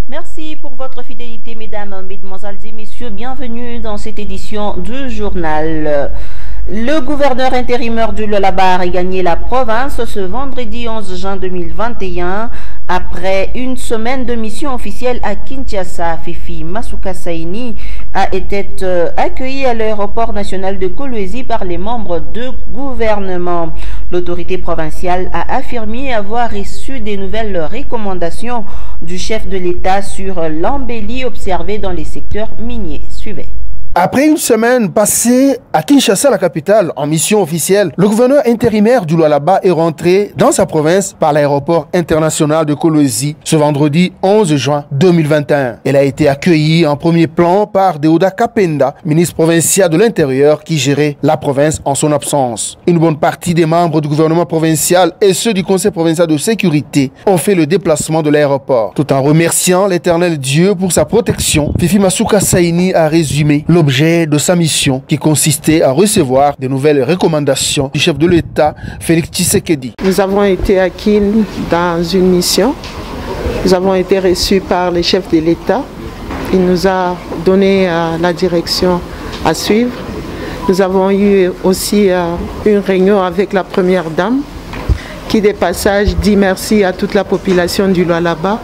Merci pour votre fidélité, mesdames, mesdemoiselles et messieurs. Bienvenue dans cette édition du journal. Le gouverneur intérimaire du Lualaba a gagné la province ce vendredi 11 juin 2021 après une semaine de mission officielle à Kinshasa. Fifi Masuka Saini a été accueilli à l'aéroport national de Kolwezi par les membres du gouvernement. L'autorité provinciale a affirmé avoir reçu des nouvelles recommandations du chef de l'État sur l'embellie observée dans les secteurs miniers. Suivez. Après une semaine passée à Kinshasa, la capitale, en mission officielle, le gouverneur intérimaire du Lualaba est rentré dans sa province par l'aéroport international de Kolwezi ce vendredi 11 juin 2021. Elle a été accueillie en premier plan par Deoda Kapenda, ministre provincial de l'Intérieur qui gérait la province en son absence. Une bonne partie des membres du gouvernement provincial et ceux du conseil provincial de sécurité ont fait le déplacement de l'aéroport. Tout en remerciant l'éternel Dieu pour sa protection, Fifi Masuka Saini a résumé l'objet de sa mission qui consistait à recevoir de nouvelles recommandations du chef de l'État, Félix Tshisekedi. Nous avons été à Kin dans une mission. Nous avons été reçus par le chef de l'État. Il nous a donné la direction à suivre. Nous avons eu aussi une réunion avec la première dame qui, de passage, dit merci à toute la population du Lualaba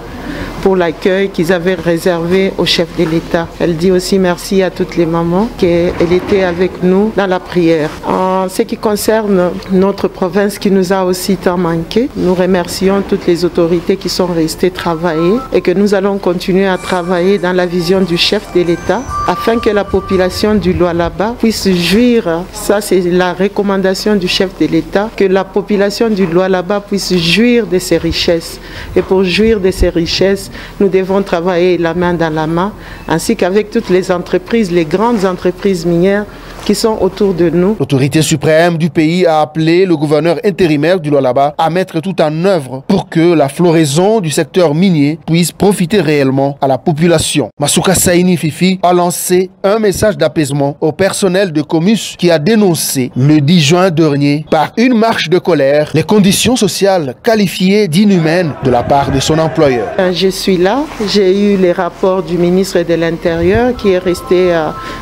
pour l'accueil qu'ils avaient réservé au chef de l'État. Elle dit aussi merci à toutes les mamans qu'elle était avec nous dans la prière. En ce qui concerne notre province qui nous a aussi tant manqué, nous remercions toutes les autorités qui sont restées travailler et que nous allons continuer à travailler dans la vision du chef de l'État afin que la population du Lualaba puisse jouir, ça c'est la recommandation du chef de l'État, que la population du Lualaba puisse jouir de ses richesses. Et pour jouir de ces richesses, nous devons travailler la main dans la main, ainsi qu'avec toutes les entreprises, les grandes entreprises minières qui sont autour de nous. L'autorité suprême du pays a appelé le gouverneur intérimaire du Lualaba à mettre tout en œuvre pour que la floraison du secteur minier puisse profiter réellement à la population. Masuka Saini Fifi a lancé un message d'apaisement au personnel de Comus qui a dénoncé le 10 juin dernier par une marche de colère les conditions sociales qualifiées d'inhumaines de la part de son employeur. Je suis là, j'ai eu les rapports du ministre de l'Intérieur qui est resté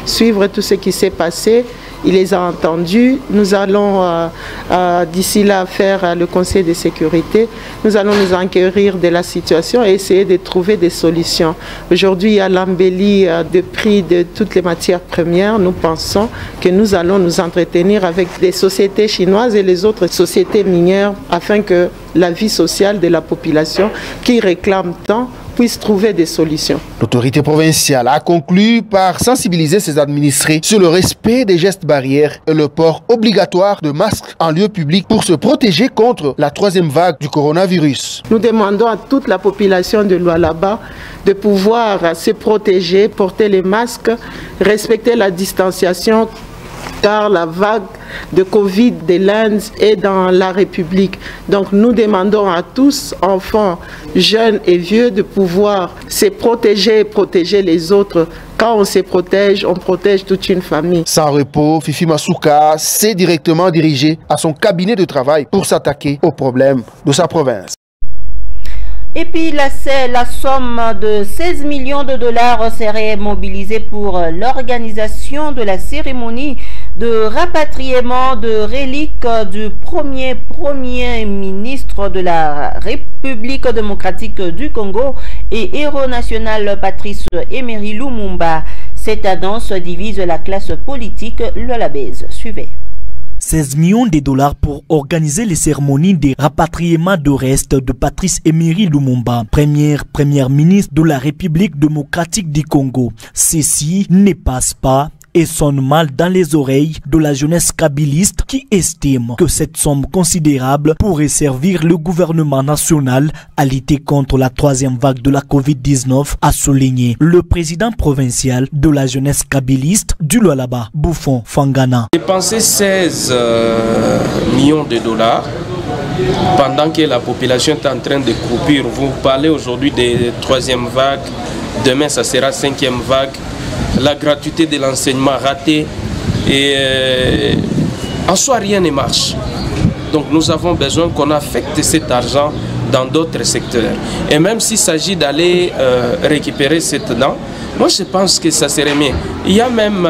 suivre tout ce qui s'est passé. Il les a entendus. Nous allons d'ici là faire le conseil de sécurité. Nous allons nous enquérir de la situation et essayer de trouver des solutions. Aujourd'hui, il y a l'embellie de prix de toutes les matières premières. Nous pensons que nous allons nous entretenir avec des sociétés chinoises et les autres sociétés minières afin que la vie sociale de la population qui réclame tant puisse trouver des solutions. L'autorité provinciale a conclu par sensibiliser ses administrés sur le respect des gestes barrières et le port obligatoire de masques en lieu public pour se protéger contre la troisième vague du coronavirus. Nous demandons à toute la population de Lualaba de pouvoir se protéger, porter les masques, respecter la distanciation, car la vague de Covid de l'Inde est dans la République. Donc nous demandons à tous, enfants, jeunes et vieux, de pouvoir se protéger et protéger les autres. Quand on se protège, on protège toute une famille. Sans repos, Fifi Masuka s'est directement dirigé à son cabinet de travail pour s'attaquer aux problèmes de sa province. Et puis la somme de 16 millions de dollars serait mobilisée pour l'organisation de la cérémonie de rapatriement de reliques du premier ministre de la République démocratique du Congo et héros national Patrice Emery Lumumba. Cette annonce divise la classe politique lualabaise. Suivez. 16 millions de dollars pour organiser les cérémonies de rapatriement de restes de Patrice Emery Lumumba, première ministre de la République démocratique du Congo. Ceci ne passe pas et sonne mal dans les oreilles de la jeunesse kabiliste qui estime que cette somme considérable pourrait servir le gouvernement national à lutter contre la troisième vague de la Covid-19, a souligné le président provincial de la jeunesse kabiliste du Lualaba, Bouffon Fangana. Dépenser 16 millions de dollars pendant que la population est en train de croupir. Vous parlez aujourd'hui de troisième vague, demain ça sera cinquième vague. La gratuité de l'enseignement raté et en soi rien ne marche. Donc nous avons besoin qu'on affecte cet argent dans d'autres secteurs. Et même s'il s'agit d'aller récupérer cette dent, moi je pense que ça serait mieux. Il y a même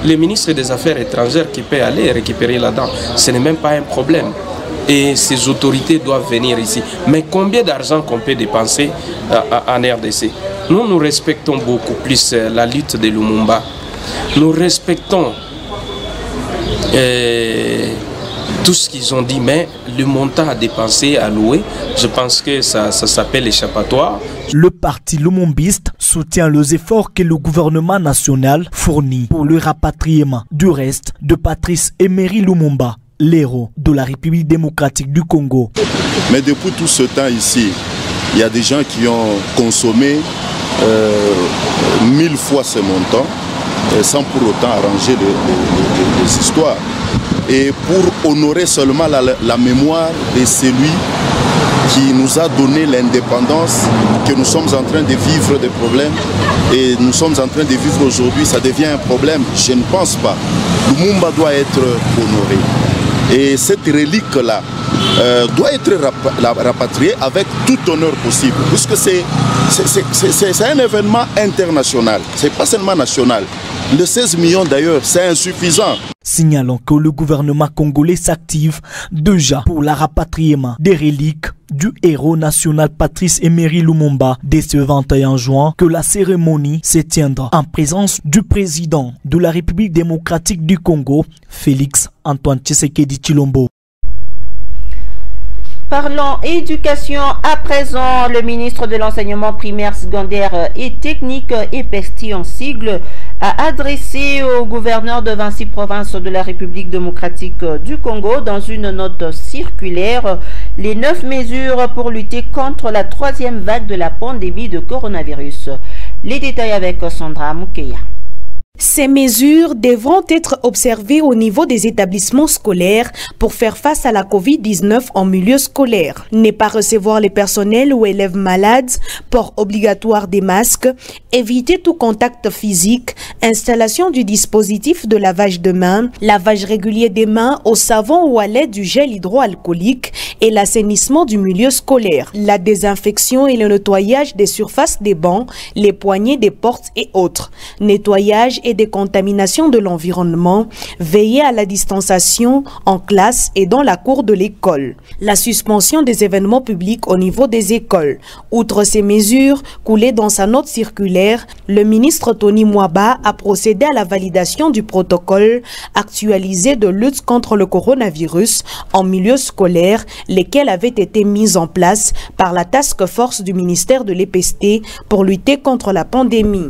le ministre des Affaires étrangères qui peut aller récupérer la dent. Ce n'est même pas un problème. Et ces autorités doivent venir ici. Mais combien d'argent qu'on peut dépenser en RDC? Nous respectons beaucoup plus la lutte de Lumumba. Nous respectons tout ce qu'ils ont dit, mais le montant à dépenser, à louer, je pense que ça s'appelle échappatoire. Le parti lumumbiste soutient les efforts que le gouvernement national fournit pour le rapatriement du reste de Patrice Emery Lumumba, l'héros de la République démocratique du Congo. Mais depuis tout ce temps ici, il y a des gens qui ont consommé 1000 fois ce montant sans pour autant arranger les histoires. Et pour honorer seulement la mémoire de celui qui nous a donné l'indépendance, que nous sommes en train de vivre des problèmes et nous sommes en train de vivre aujourd'hui, ça devient un problème. Je ne pense pas. Lumumba doit être honoré. Et cette relique-là doit être rapatriée avec tout honneur possible, puisque c'est un événement international, c'est pas seulement national. Le 16 millions d'ailleurs, c'est insuffisant. Signalons que le gouvernement congolais s'active déjà pour le rapatriement des reliques du héros national Patrice Emery Lumumba dès ce 21 juin, que la cérémonie se tiendra en présence du président de la République démocratique du Congo, Félix Antoine Tshisekedi Tshilombo. Parlons éducation à présent. Le ministre de l'enseignement primaire, secondaire et technique, EPESTI en sigle, a adressé au gouverneur de 26 provinces de la République démocratique du Congo dans une note circulaire les 9 mesures pour lutter contre la troisième vague de la pandémie de coronavirus. Les détails avec Sandra Moukeya. Ces mesures devront être observées au niveau des établissements scolaires pour faire face à la Covid-19 en milieu scolaire. Ne pas recevoir les personnels ou élèves malades, port obligatoire des masques, éviter tout contact physique, installation du dispositif de lavage de mains, lavage régulier des mains au savon ou à l'aide du gel hydroalcoolique et l'assainissement du milieu scolaire, la désinfection et le nettoyage des surfaces des bancs, les poignées des portes et autres, nettoyage et décontamination de l'environnement, veiller à la distanciation en classe et dans la cour de l'école. La suspension des événements publics au niveau des écoles. Outre ces mesures coulées dans sa note circulaire, le ministre Tony Mwaba a procédé à la validation du protocole actualisé de lutte contre le coronavirus en milieu scolaire, lesquels avaient été mis en place par la task force du ministère de l'EPST pour lutter contre la pandémie.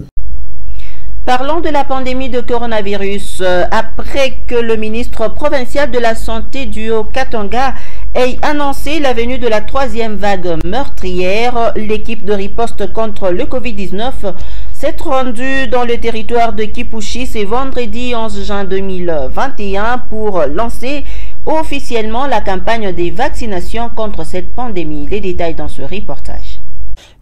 Parlons de la pandémie de coronavirus. Après que le ministre provincial de la Santé du Haut-Katanga ait annoncé la venue de la troisième vague meurtrière, l'équipe de riposte contre le Covid-19 s'est rendue dans le territoire de Kipushi ce vendredi 11 juin 2021 pour lancer officiellement la campagne des vaccinations contre cette pandémie. Les détails dans ce reportage.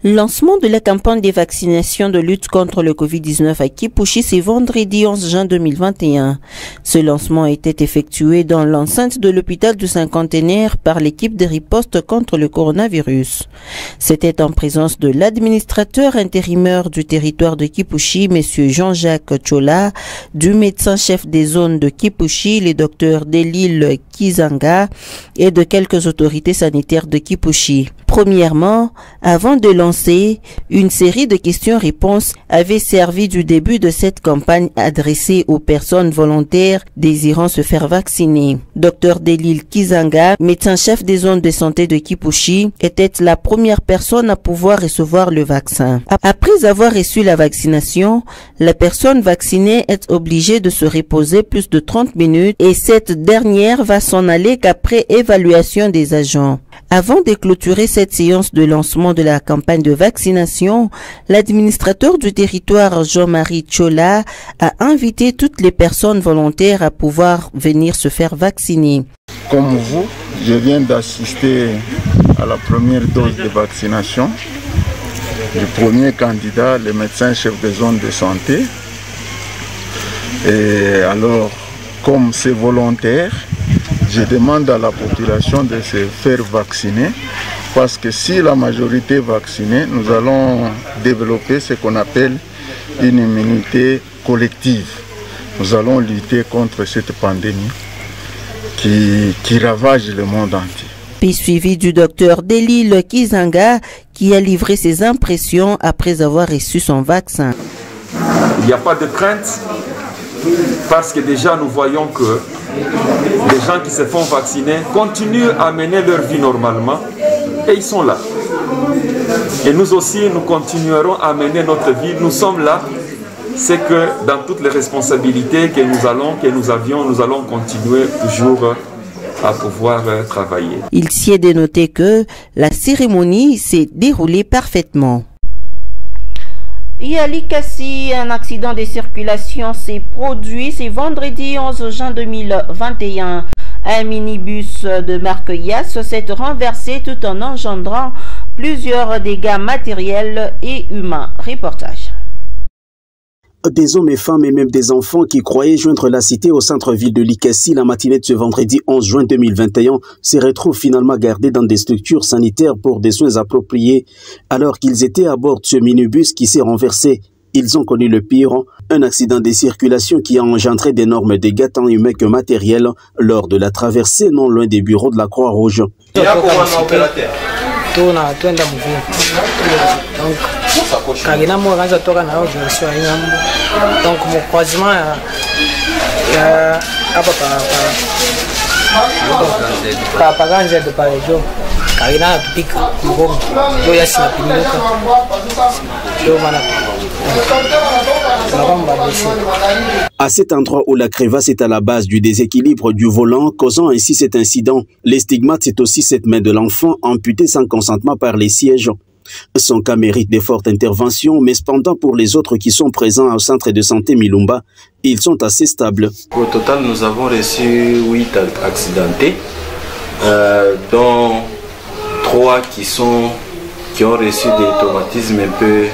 Lancement de la campagne des vaccinations de lutte contre le Covid-19 à Kipushi, c'est vendredi 11 juin 2021. Ce lancement a été effectué dans l'enceinte de l'hôpital du Cinquantenaire par l'équipe de riposte contre le coronavirus. C'était en présence de l'administrateur intérimaire du territoire de Kipushi, M. Jean-Jacques Chola, du médecin-chef des zones de Kipushi, les docteurs Delil Kizanga et de quelques autorités sanitaires de Kipushi. Premièrement, avant de lancer lancé, une série de questions-réponses avait servi du début de cette campagne adressée aux personnes volontaires désirant se faire vacciner. Dr Delil Kizanga, médecin-chef des zones de santé de Kipushi, était la première personne à pouvoir recevoir le vaccin. Après avoir reçu la vaccination, la personne vaccinée est obligée de se reposer plus de 30 minutes et cette dernière va s'en aller qu'après évaluation des agents. Avant de clôturer cette séance de lancement de la campagne de vaccination, l'administrateur du territoire Jean-Marie Chola a invité toutes les personnes volontaires à pouvoir venir se faire vacciner. Comme vous, je viens d'assister à la première dose de vaccination du premier candidat, le médecin-chef de zone de santé. Et alors, comme c'est volontaire, je demande à la population de se faire vacciner parce que si la majorité est vaccinée, nous allons développer ce qu'on appelle une immunité collective. Nous allons lutter contre cette pandémie qui ravage le monde entier. Puis suivi du docteur Delil Kizanga qui a livré ses impressions après avoir reçu son vaccin. Il n'y a pas de crainte parce que déjà nous voyons que les gens qui se font vacciner continuent à mener leur vie normalement et ils sont là. Et nous aussi, nous continuerons à mener notre vie. Nous sommes là. C'est que dans toutes les responsabilités que nous avions, nous allons continuer toujours à pouvoir travailler. Il s'y est dénoté que la cérémonie s'est déroulée parfaitement. Et à Likassi, un accident de circulation s'est produit ce vendredi 11 juin 2021. Un minibus de marque Yas s'est renversé tout en engendrant plusieurs dégâts matériels et humains. Reportage. Des hommes et femmes et même des enfants qui croyaient joindre la cité au centre-ville de Likassi la matinée de ce vendredi 11 juin 2021 se retrouvent finalement gardés dans des structures sanitaires pour des soins appropriés alors qu'ils étaient à bord de ce minibus qui s'est renversé. Ils ont connu le pire, un accident de circulation qui a engendré d'énormes dégâts tant humains que matériels lors de la traversée non loin des bureaux de la Croix-Rouge. Donc mon croisement à cet endroit où la crevasse est à la base du déséquilibre du volant, causant ainsi cet incident, les stigmates, c'est aussi cette main de l'enfant amputée sans consentement par les sièges. Son cas mérite de fortes interventions, mais cependant pour les autres qui sont présents au centre de santé Milumba, ils sont assez stables. Au total, nous avons reçu 8 accidentés, dont 3 qui ont reçu des traumatismes un peu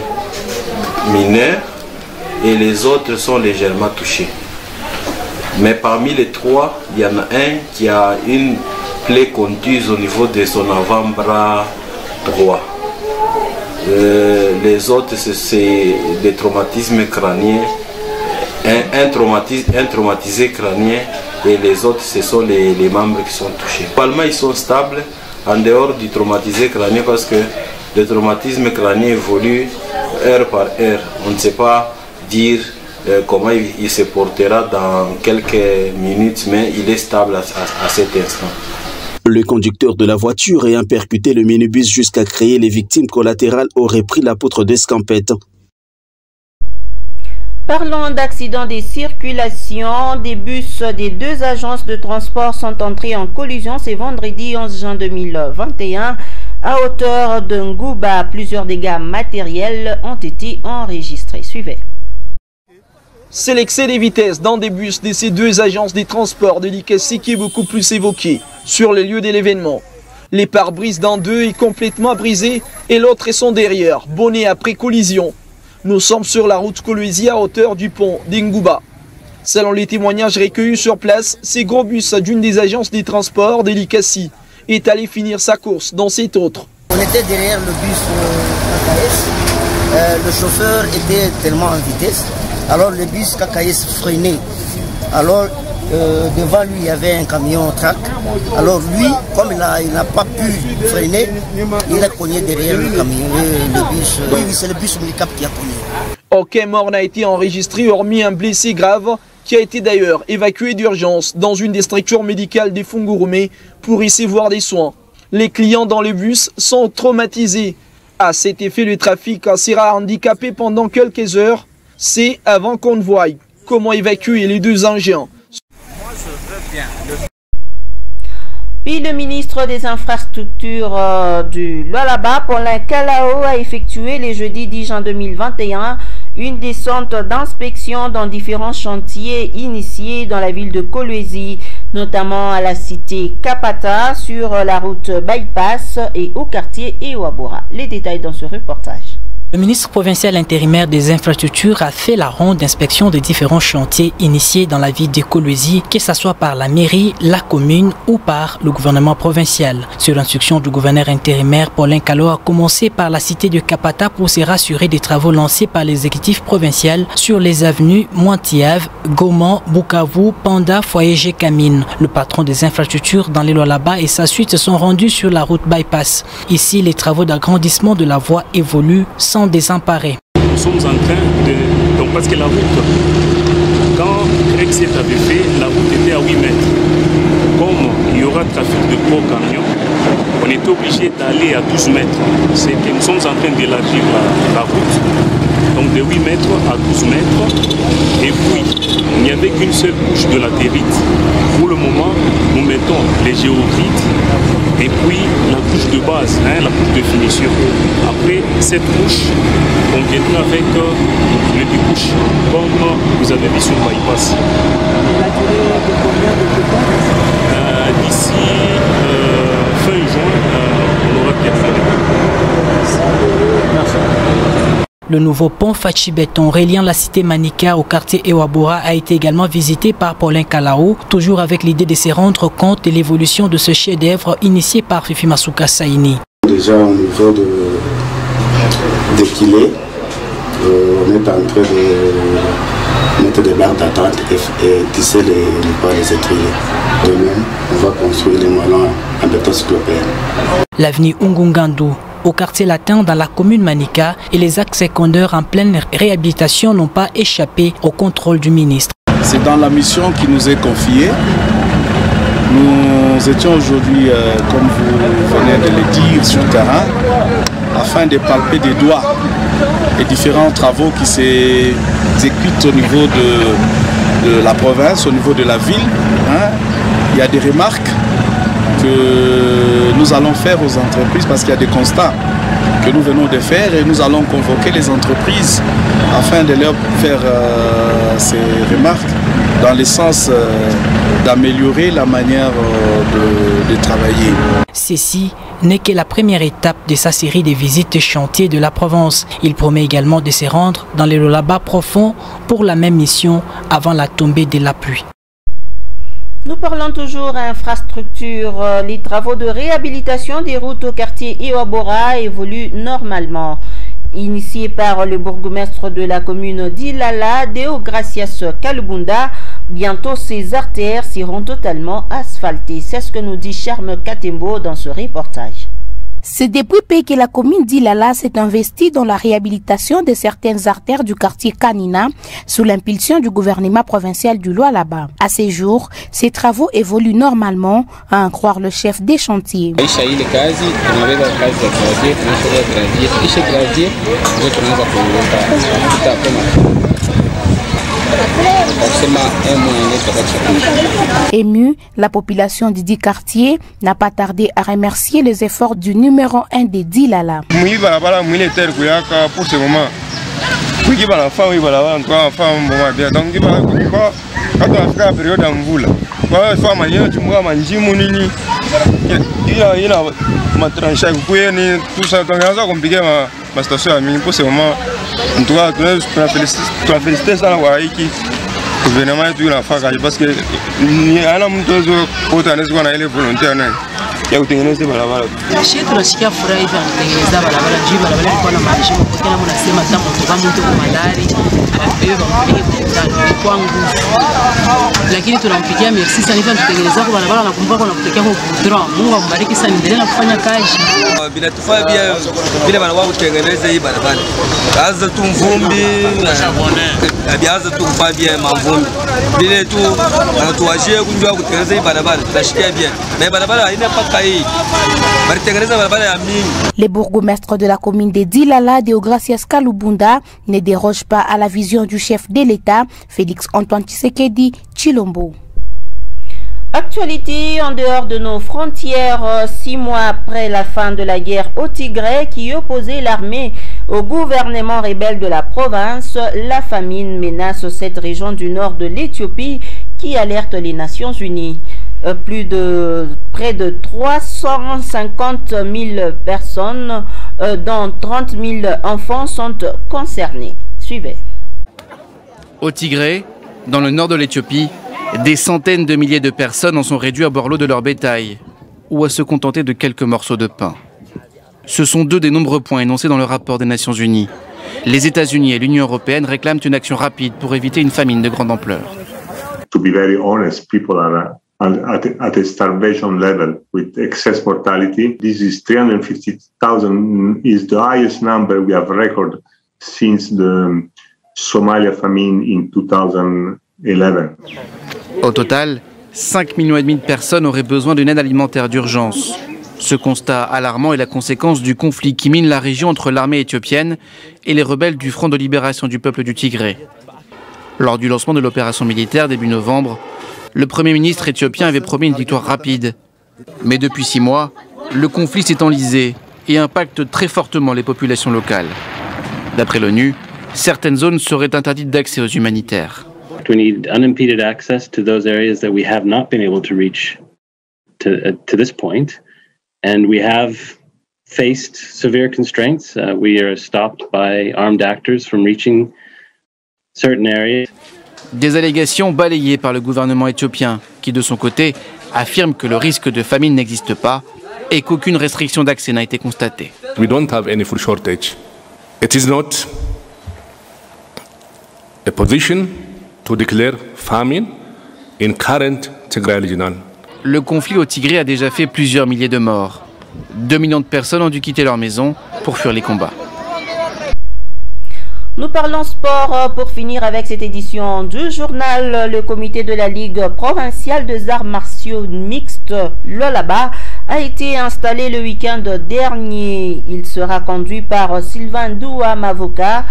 mineurs et les autres sont légèrement touchés. Mais parmi les 3, il y en a un qui a une plaie contuse au niveau de son avant-bras droit. Les autres, c'est des traumatismes crâniens, un traumatisé crânien et les autres, ce sont les membres qui sont touchés. Normalement, ils sont stables en dehors du traumatisé crânien parce que le traumatisme crânien évolue heure par heure. On ne sait pas dire comment il se portera dans quelques minutes, mais il est stable à cet instant. Le conducteur de la voiture ayant percuté le minibus jusqu'à créer les victimes collatérales aurait pris la poutre d'escampette. Parlons d'accidents de circulation. Des bus des 2 agences de transport sont entrés en collision ce vendredi 11 juin 2021 à hauteur de Ngouba. Plusieurs dégâts matériels ont été enregistrés. Suivez. C'est l'excès des vitesses dans des bus de ces 2 agences des transports de Likassi qui est beaucoup plus évoqué sur le lieu de l'événement. Les pare-brises d'un d'eux est complètement brisé et l'autre est son derrière, bonnet après collision. Nous sommes sur la route Kolwezi à hauteur du pont d'Ngouba. Selon les témoignages recueillis sur place, ce gros bus d'une des agences des transports de Likassi est allé finir sa course dans cet autre. On était derrière le bus KKS. Le chauffeur était tellement en vitesse. Alors le bus KKS freinait. Alors devant lui il y avait un camion track. Alors lui, comme il n'a pas pu freiner, il a cogné derrière le camion, le bus. Oui, c'est le bus handicap qui a cogné. Aucun mort n'a été enregistré hormis un blessé grave qui a été d'ailleurs évacué d'urgence dans une des structures médicales des Fungurume pour y recevoir des soins. Les clients dans les bus sont traumatisés. À cet effet, le trafic sera handicapé pendant quelques heures. C'est avant qu'on ne voie comment évacuer les deux engins. Puis le ministre des Infrastructures du Lualaba, Paulin Kalao, a effectué le jeudi 10 juin 2021 une descente d'inspection dans différents chantiers initiés dans la ville de Kolwezi, notamment à la cité Kapata, sur la route Bypass et au quartier Ewabora. Les détails dans ce reportage. Le ministre provincial intérimaire des infrastructures a fait la ronde d'inspection des différents chantiers initiés dans la ville de Kolwezi, que ce soit par la mairie, la commune ou par le gouvernement provincial. Sur l'instruction du gouverneur intérimaire, Paulin Kalao a commencé par la cité de Kapata pour se rassurer des travaux lancés par l'exécutif provincial sur les avenues Mointiave, Goman, Bukavu, Panda, Foyer Gécamine. Le patron des infrastructures dans les Lualaba et sa suite se sont rendus sur la route Bypass. Ici, les travaux d'agrandissement de la voie évoluent sans désemparés. Nous sommes en train de... Donc parce que la route, quand Grexit avait fait, la route était à 8 mètres. Comme il y aura trafic de gros camions, on était obligé d'aller à 12 mètres. C'est que nous sommes en train d'élargir la route, donc de 8 mètres à 12 mètres. Et puis, il n'y avait qu'une seule couche de latérite. Pour le moment, nous mettons les géogrites et puis la couche de base, la couche de finition. Après cette couche, on viendra avec les couches, comme vous avez vu sur Bypass. La durée de combien de temps d'ici fin juin, on aura terminé. Merci. Le nouveau pont Fachi-Béton reliant la cité Manika au quartier Ewabora a été également visité par Paulin Kalao, toujours avec l'idée de se rendre compte de l'évolution de ce chef-d'œuvre initié par Fifi Masuka Saini. Déjà au niveau de Kilé, on est en train de mettre des barres d'attente et tisser les étriers. Demain, on va construire les moellons en béton cyclopéen. L'avenue Ungungandu au quartier latin dans la commune Manika et les axes secondaires en pleine réhabilitation n'ont pas échappé au contrôle du ministre. C'est dans la mission qui nous est confiée. Nous étions aujourd'hui, comme vous venez de le dire, sur le terrain, afin de palper des doigts les différents travaux qui s'exécutent au niveau de la province, au niveau de la ville. Il y a des remarques que nous allons faire aux entreprises parce qu'il y a des constats que nous venons de faire et nous allons convoquer les entreprises afin de leur faire ces remarques dans le sens d'améliorer la manière de travailler. Ceci n'est que la première étape de sa série de visites chantiers de la Provence. Il promet également de se rendre dans les Lualaba profonds pour la même mission avant la tombée de la pluie. Nous parlons toujours infrastructure. Les travaux de réhabilitation des routes au quartier Ewabora évoluent normalement. Initié par le bourgmestre de la commune d'Ilala, Deogracias Kalbunda, bientôt ces artères seront totalement asphaltées. C'est ce que nous dit Charme Katembo dans ce reportage. C'est depuis peu que la commune d'Ilala s'est investie dans la réhabilitation de certaines artères du quartier Kanina sous l'impulsion du gouvernement provincial du Lualaba. À ces jours, ces travaux évoluent normalement, à en croire le chef des chantiers. Émue, la population du dit quartier n'a pas tardé à remercier les efforts du numéro 1 de d'Ilala. Pour ce moment, en tout cas, je félicite ça le gouvernement est toujours la fac parce que il y a un volontaire ya kutengeneza barabara. Shii tunasikia furaha hivi kutengeneza barabara juu barabara ilikuwa na maji kwa kila mtu anasema kama kutoka mtu kwa malari hiyo kwa kwangu. Lakini tunampigia merci sana hivi tutengeneza kwa barabara na kumbuka kuna kutekea kwa kudra. Mungu ambariki sana endelee na kufanya kazi. Bila tufaa bia vile barabara kutengeneza hii barabara. Kaza tu mvumbi biaza tu kufaa bia mavumbi. Vile tu anatuajie kunjua kutengeneza hii barabara tunashikia bia. Na barabara haina paka hii. Les bourgmestres de la commune de Dilala, Deogracias Kalubunda, ne dérogent pas à la vision du chef de l'État, Félix Antoine Tshisekedi Tshilombo. Actualité en dehors de nos frontières, 6 mois après la fin de la guerre au Tigré qui opposait l'armée au gouvernement rebelle de la province, la famine menace cette région du nord de l'Éthiopie qui alerte les Nations Unies. Près de 350 000 personnes, dont 30 000 enfants, sont concernés. Suivez. Au Tigré, dans le nord de l'Éthiopie, des centaines de milliers de personnes en sont réduites à boire l'eau de leur bétail ou à se contenter de quelques morceaux de pain. Ce sont 2 des nombreux points énoncés dans le rapport des Nations Unies. Les États-Unis et l'Union européenne réclament une action rapide pour éviter une famine de grande ampleur. To be very honest, people are at a starvation level with excess mortality. This is 350,000 is the highest number we have recorded since the Somalia famine in 2011. Au total, 5,5 millions de personnes auraient besoin d'une aide alimentaire d'urgence. Ce constat alarmant est la conséquence du conflit qui mine la région entre l'armée éthiopienne et les rebelles du Front de libération du peuple du Tigré. Lors du lancement de l'opération militaire début novembre, le Premier ministre éthiopien avait promis une victoire rapide. Mais depuis 6 mois, le conflit s'est enlisé et impacte très fortement les populations locales. D'après l'ONU, certaines zones seraient interdites d'accès aux humanitaires. We need unimpeded access to those areas that we have not been able to reach to this point. And we have faced severe constraints. We are stopped by armed actors from reaching certain areas. Des allégations balayées par le gouvernement éthiopien, qui de son côté affirme que le risque de famine n'existe pas et qu'aucune restriction d'accès n'a été constatée. We don't have any food shortage. It is not a position to declare famine in current Tigray region. Le conflit au Tigré a déjà fait plusieurs milliers de morts. 2 millions de personnes ont dû quitter leur maison pour fuir les combats. Nous parlons sport pour finir avec cette édition du journal. Le comité de la Ligue provinciale des arts martiaux mixtes, l'OLABA, a été installé le week-end dernier. Il sera conduit par Sylvain Doua Mavoka,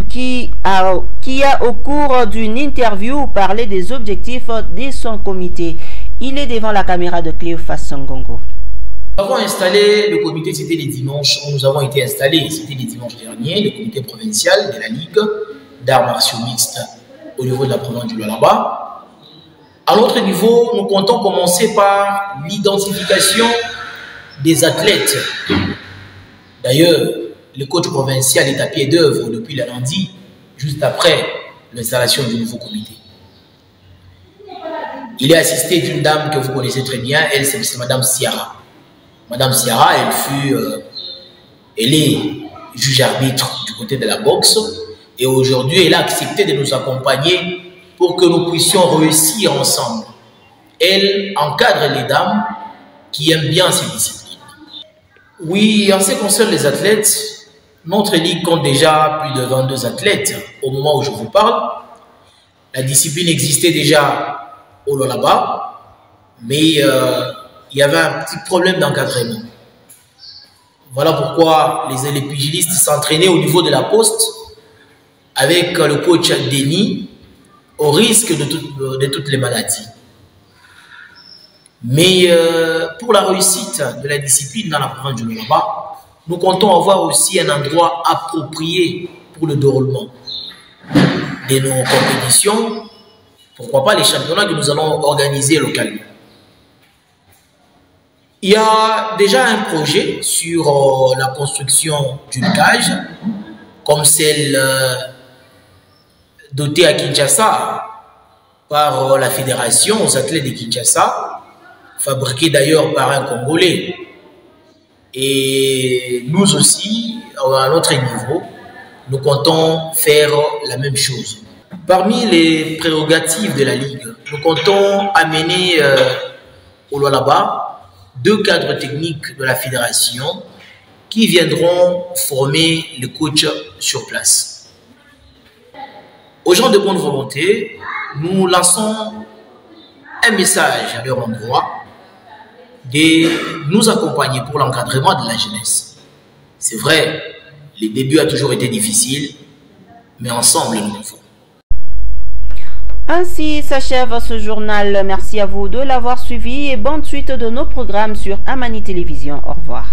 qui a au cours d'une interview parlé des objectifs de son comité. Il est devant la caméra de Cléophas Sangongo. Nous avons installé le comité, c'était les dimanches où nous avons été installés, c'était les dimanches derniers, le comité provincial de la Ligue d'arts martiaux mixtes au niveau de la province du Lualaba. À notre niveau, nous comptons commencer par l'identification des athlètes. D'ailleurs, le coach provincial est à pied d'œuvre depuis le lundi, juste après l'installation du nouveau comité. Il est assisté d'une dame que vous connaissez très bien, elle c'est Madame Ciara. Madame Ciara, elle est juge-arbitre du côté de la boxe et aujourd'hui elle a accepté de nous accompagner pour que nous puissions réussir ensemble. Elle encadre les dames qui aiment bien ces disciplines. Oui, en ce qui concerne les athlètes, notre ligue compte déjà plus de 22 athlètes au moment où je vous parle. La discipline existait déjà au Lualaba, mais il y avait un petit problème d'encadrement. Voilà pourquoi les pugilistes s'entraînaient au niveau de la poste avec le coach Denis au risque de toutes les maladies. Mais pour la réussite de la discipline dans la province du Lualaba, nous comptons avoir aussi un endroit approprié pour le déroulement de nos compétitions, pourquoi pas les championnats que nous allons organiser localement. Il y a déjà un projet sur la construction d'une cage, comme celle dotée à Kinshasa par la fédération aux athlètes de Kinshasa, fabriqué d'ailleurs par un Congolais. Et nous aussi, à notre niveau, nous comptons faire la même chose. Parmi les prérogatives de la Ligue, nous comptons amener au Lualaba 2 cadres techniques de la fédération qui viendront former les coachs sur place. Aux gens de bonne volonté, nous lançons un message à leur endroit de nous accompagner pour l'encadrement de la jeunesse. C'est vrai, les débuts ont toujours été difficiles, mais ensemble nous pouvons. Ainsi s'achève ce journal. Merci à vous de l'avoir suivi et bonne suite de nos programmes sur Amani Télévision. Au revoir.